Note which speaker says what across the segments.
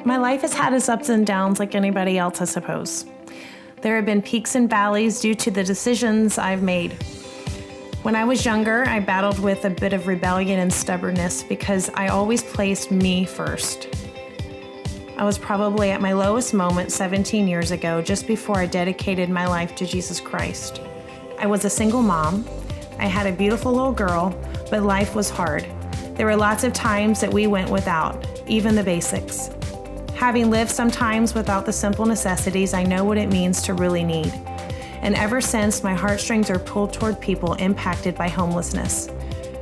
Speaker 1: My life has had its ups and downs like anybody else, I suppose. There have been peaks and valleys due to the decisions I've made. When I was younger, I battled with a bit of rebellion and stubbornness because I always placed me first. I was probably at my lowest moment 17 years ago, just before I dedicated my life to Jesus Christ. I was a single mom. I had a beautiful little girl, but life was hard. There were lots of times that we went without, even the basics. Having lived sometimes without the simple necessities, I know what it means to really need. And ever since, my heartstrings are pulled toward people impacted by homelessness.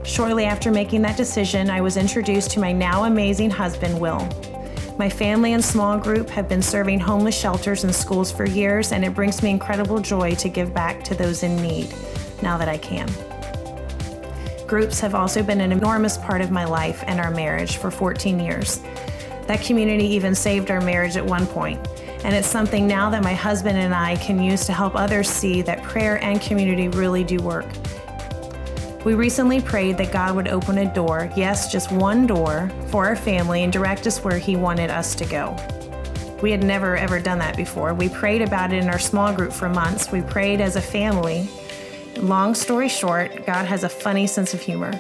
Speaker 1: Shortly after making that decision, I was introduced to my now amazing husband, Will. My family and small group have been serving homeless shelters and schools for years, and it brings me incredible joy to give back to those in need, now that I can. Groups have also been an enormous part of my life and our marriage for 14 years. That community even saved our marriage at one point, and it's something now that my husband and I can use to help others see that prayer and community really do work. We recently prayed that God would open a door, yes, just one door, for our family and direct us where He wanted us to go. We had never ever done that before. We prayed about it in our small group for months. We prayed as a family. Long story short, God has a funny sense of humor.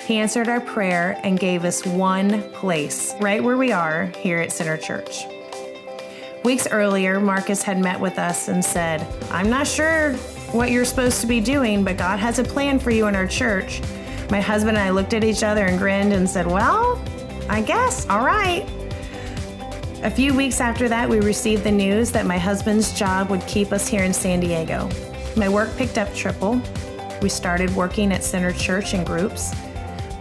Speaker 1: He answered our prayer and gave us one place, right where we are here at Center Church. Weeks earlier, Marcus had met with us and said, "I'm not sure what you're supposed to be doing, but God has a plan for you in our church." My husband and I looked at each other and grinned and said, "Well, I guess, all right." A few weeks after that, we received the news that my husband's job would keep us here in San Diego. My work picked up triple. We started working at Center Church in groups.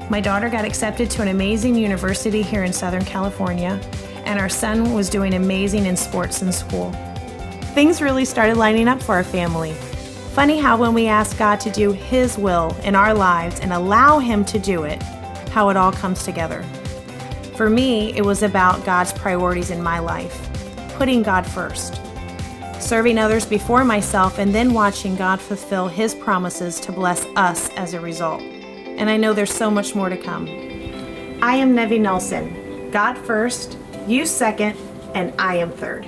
Speaker 1: My daughter got accepted to an amazing university here in Southern California, and our son was doing amazing in sports in school. Things really started lining up for our family. Funny how when we ask God to do His will in our lives and allow Him to do it, how it all comes together. For me, it was about God's priorities in my life, putting God first, serving others before myself, and then watching God fulfill His promises to bless us as a result. And I know there's so much more to come. I am Nevie Nelson. God first, you second, and I am third.